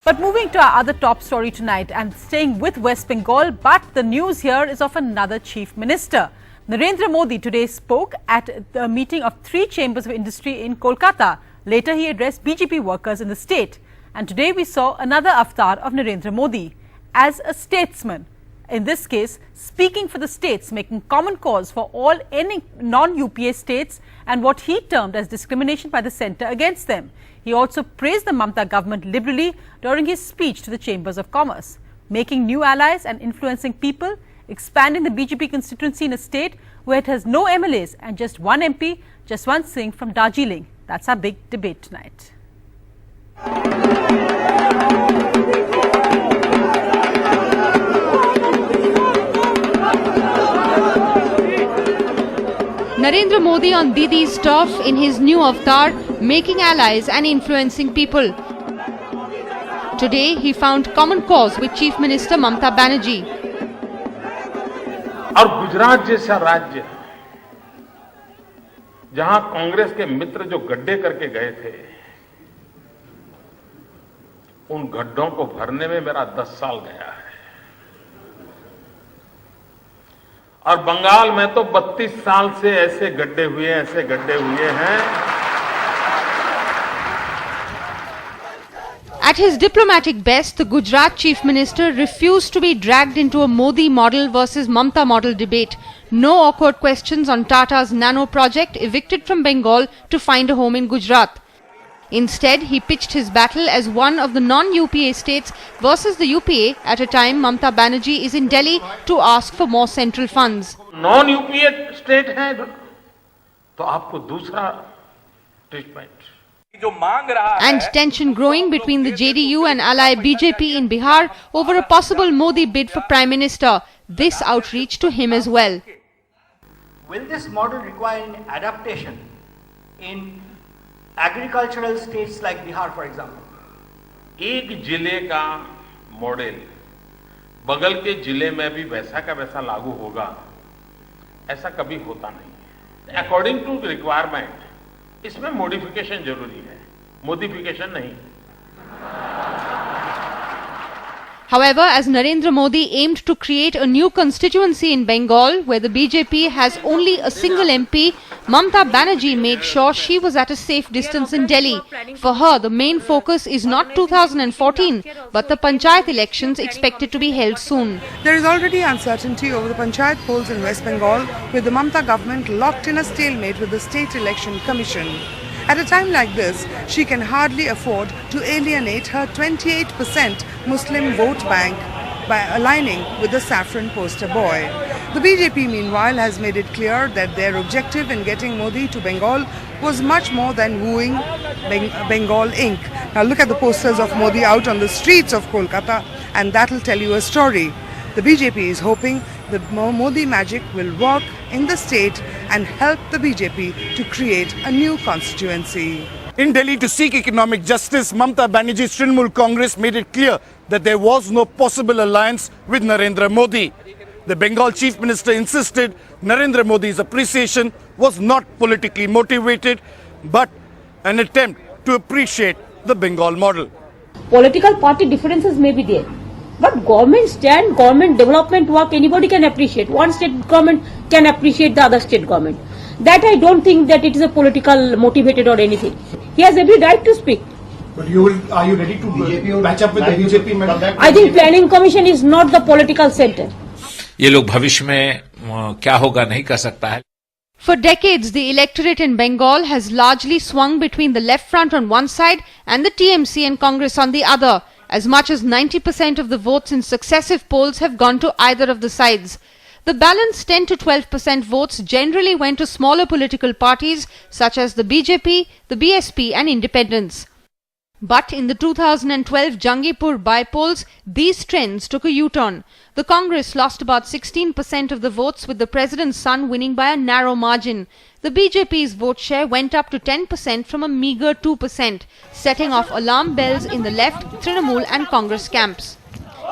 But moving to our other top story tonight and staying with West Bengal, but the news here is of another Chief Minister. Narendra Modi today spoke at the meeting of 3 chambers of industry in Kolkata. Later he addressed BJP workers in the state. And today we saw another avatar of Narendra Modi as a statesman. In this case, speaking for the states, making common cause for all any non-UPA states and what he termed as discrimination by the centre against them. He also praised the Mamata government liberally during his speech to the Chambers of Commerce, making new allies and influencing people, expanding the BJP constituency in a state where it has no MLAs and just one MP, Jaswant Singh from Darjeeling. That's our big debate tonight. Narendra Modi on Didi's turf in his new avatar, making allies and influencing people. Today he found common cause with Chief Minister Mamata Banerjee. और गुजरात जैसा राज्य जहां कांग्रेस के मित्र जो गड्ढे करके गए थे, उन गड्ढों को भरने में मेरा 10 साल गया है। और बंगाल में तो 32 साल से ऐसे गड्ढे हुए हैं। At his diplomatic best, the Gujarat Chief Minister refused to be dragged into a Modi model versus Mamata model debate. No awkward questions on Tata's nano project evicted from Bengal to find a home in Gujarat. Instead, he pitched his battle as one of the non-UPA states versus the UPA at a time Mamata Banerjee is in Delhi to ask for more central funds. Non-UPA state है तो आपको दूसरा treatment. And tension growing between the JDU and ally BJP in Bihar over a possible Modi bid for Prime Minister. This outreach to him as well. Will this model require an adaptation in agricultural states like Bihar, for example? एक जिले का model बगल के जिले में भी वैसा का वैसा लागू होगा, ऐसा कभी होता नहीं। अकॉर्डिंग टू रिक्वायरमेंट इसमें मॉडिफिकेशन जरूरी है, मोडिफिकेशन नहीं। However, as Narendra Modi aimed to create a new constituency in Bengal where the BJP has only a single MP, Mamata Banerjee made sure she was at a safe distance in Delhi. For her, the main focus is not 2014, but the Panchayat elections expected to be held soon. There is already uncertainty over the Panchayat polls in West Bengal, with the Mamata government locked in a stalemate with the State Election Commission. At a time like this, she can hardly afford to alienate her 28% Muslim vote bank by aligning with the saffron poster boy. The BJP, meanwhile, has made it clear that their objective in getting Modi to Bengal was much more than wooing Bengal ink. Now look at the posters of Modi out on the streets of Kolkata, and that'll tell you a story. The BJP is hoping the Modi magic will work in the state and help the BJP to create a new constituency. In Delhi to seek economic justice, Mamata Banerjee's Trinamool Congress made it clear that there was no possible alliance with Narendra Modi. The Bengal Chief Minister insisted Narendra Modi's appreciation was not politically motivated, but an attempt to appreciate the Bengal model. Political party differences may be there, but government stand, government development work, anybody can appreciate. One state government can appreciate the other state government. That I don't think that it is a political motivated or anything. He has every right to speak. But are you ready to match up with the BJP? I think Planning Commission is not the political center. ये लोग भविष्य में क्या होगा नहीं कह सकता है. For decades, the electorate in Bengal has largely swung between the left front on one side and the TMC and Congress on the other. As much as 90% of the votes in successive polls have gone to either of the sides. The balance 10 to 12% votes generally went to smaller political parties such as the BJP, the BSP and independents. But in the 2012 Jangipur by-polls, these trends took a U-turn. The Congress lost about 16% of the votes, with the president's son winning by a narrow margin. The BJP's vote share went up to 10% from a meager 2%, setting off alarm bells in the left, Trinamool and Congress camps.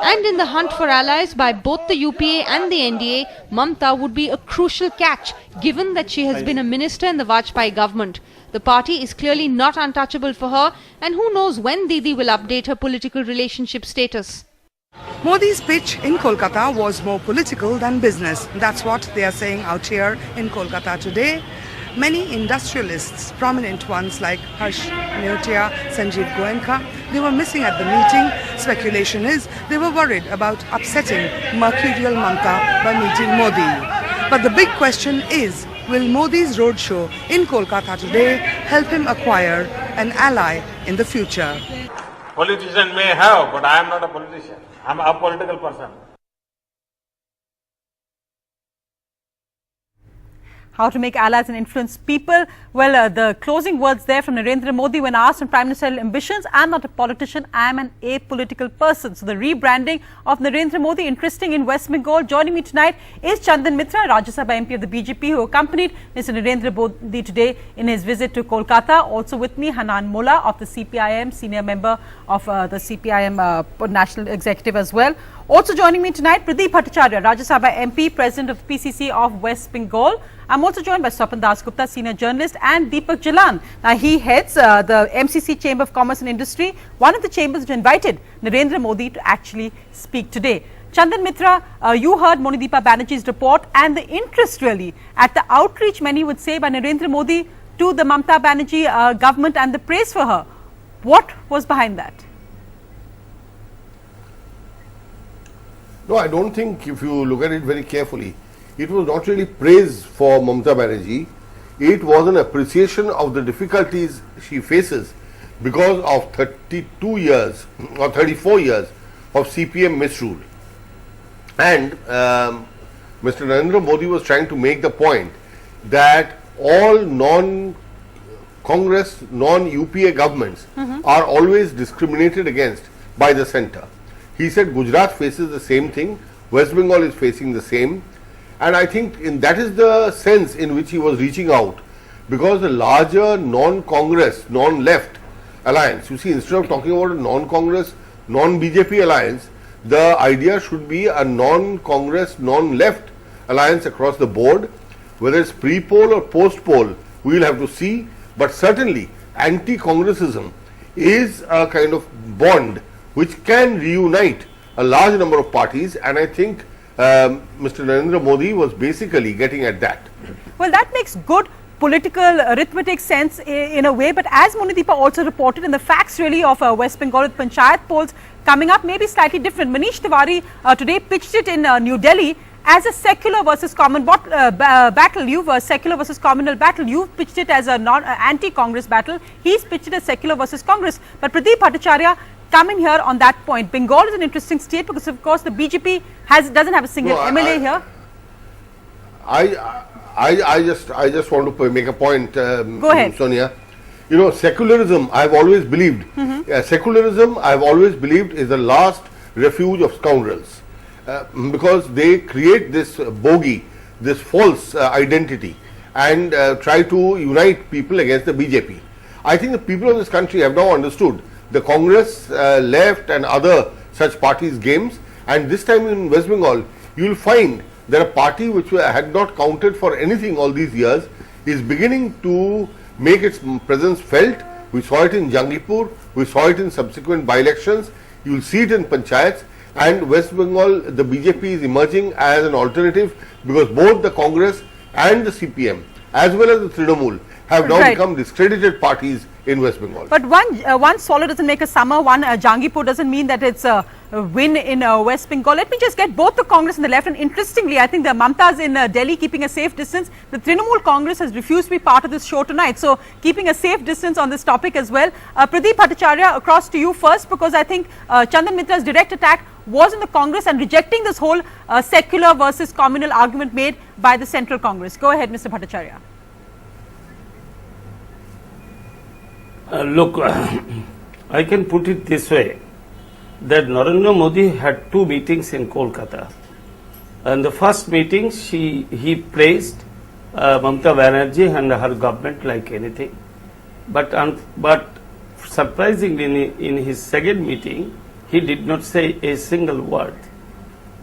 And in the hunt for allies by both the UPA and the NDA, Mamata would be a crucial catch, given that she has been a minister in the Vajpayee government. The party is clearly not untouchable for her, and who knows when Didi will update her political relationship status. Modi's pitch in Kolkata was more political than business. That's what they are saying out here in Kolkata today. Many industrialists, prominent ones like Harsh Neotia, Sanjeev Goenka, they were missing at the meeting. Speculation is they were worried about upsetting mercurial Mamata by meeting Modi. But the big question is, will Modi's roadshow in Kolkata today help him acquire an ally in the future? Politician may have, but I am not a politician. I am a political person. How to make allies and influence people. Well, the closing words there from Narendra Modi when asked on Prime Ministerial ambitions. I am not a politician, I am an apolitical person. So the rebranding of Narendra Modi, interesting in West Bengal. Joining me tonight is Chandan Mitra, Rajya Sabha MP of the BJP, who accompanied Mr. Narendra Modi today in his visit to Kolkata. Also with me, Hanan Molla of the CPIM, senior member of the CPIM National Executive as well. Also joining me tonight, Pradeep Bhattacharya, Rajya Sabha MP, President of the PCC of West Bengal. I'm also joined by Swapan Dasgupta, senior journalist, and Deepak Jalan. Now, he heads the MCC Chamber of Commerce and Industry, one of the chambers which invited Narendra Modi to actually speak today. Chandan Mitra, you heard Modi-Deepa Banerjee's report and the interest really at the outreach, many would say, by Narendra Modi to the Mamata Banerjee government and the praise for her. What was behind that? No, I don't think, if you look at it very carefully, it was not really praise for Mamata Banerjee. It was an appreciation of the difficulties she faces because of 32 years or 34 years of CPM misrule. And Mr. Narendra Modi was trying to make the point that all non-Congress, non-UPA governments are always discriminated against by the centre. He said Gujarat faces the same thing, West Bengal is facing the same, and I think that is the sense in which he was reaching out, because the larger non-Congress, non-left alliance, you see, instead of talking about a non-Congress, non-BJP alliance, the idea should be a non-Congress, non-left alliance across the board. Whether it's pre-poll or post-poll, we will have to see, but certainly anti-Congressism is a kind of bond which can reunite a large number of parties, and I think Mr. Narendra Modi was basically getting at that. Well, that makes good political arithmetic sense in a way, but as Modi-Deepa also reported, in the facts really of West Bengal with Panchayat polls coming up maybe slightly different. Manish Tiwari today pitched it in New Delhi as a secular versus common battle. You've secular versus communal battle. You've pitched it as a anti-Congress battle. He's pitched it as secular versus Congress. But Pradeep Bhattacharya, coming here on that point, Bengal is an interesting state because, of course, the BJP doesn't have a single MLA here. I just want to make a point, Go ahead. Sonia. You know, secularism, I've always believed, secularism, I've always believed, is the last refuge of scoundrels, because they create this bogey, this false identity, and try to unite people against the BJP. I think the people of this country have now understood the Congress, left and other such parties' games, and this time in West Bengal, you will find that a party which had not counted for anything all these years is beginning to make its presence felt. We saw it in Jangipur, we saw it in subsequent by-elections, you will see it in panchayats, and West Bengal, the BJP is emerging as an alternative because both the Congress and the CPM as well as the Trinamool have now become discredited parties in West Bengal. But one swallow doesn't make a summer, one Jangipur doesn't mean that it's a win in West Bengal. Let me just get both the Congress and the left, and interestingly, I think the Mamata's in Delhi keeping a safe distance. The Trinamool Congress has refused to be part of this show tonight, so keeping a safe distance on this topic as well. Pradeep Bhattacharya, across to you first, because I think Chandan Mitra's direct attack was in the Congress and rejecting this whole secular versus communal argument made by the Central Congress. Go ahead, Mr. Bhattacharya. Look, I can put it this way, that Narendra Modi had two meetings in Kolkata. And the first meeting, he praised Mamata Banerjee and her government like anything. But surprisingly, in his second meeting, he did not say a single word.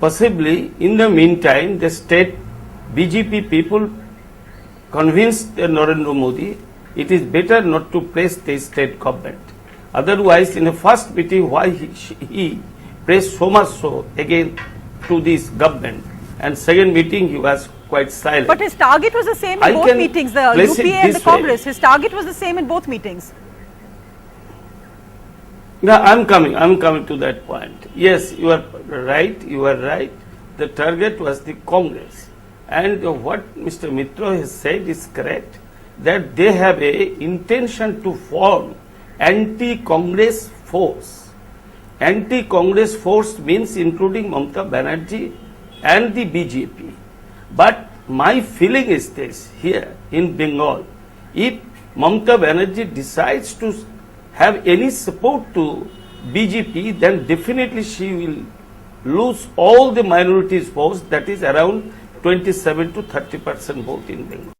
Possibly, in the meantime, the state BJP people convinced Narendra Modi it is better not to praise the state government. Otherwise, in the first meeting, why he praised so much so again to this government, and second meeting he was quite silent. But his target was the same in both meetings, the UPA and the Congress. His target was the same in both meetings. No, I'm coming to that point. Yes, you are right. The target was the Congress. And what Mr. Mitra has said is correct, that they have a intention to form anti-Congress force. Anti-Congress force means including Mamata Banerjee and the BJP. But my feeling is this, here in Bengal, if Mamata Banerjee decides to have any support to BJP, then definitely she will lose all the minorities votes, that is around 27 to 30% vote in Bengal.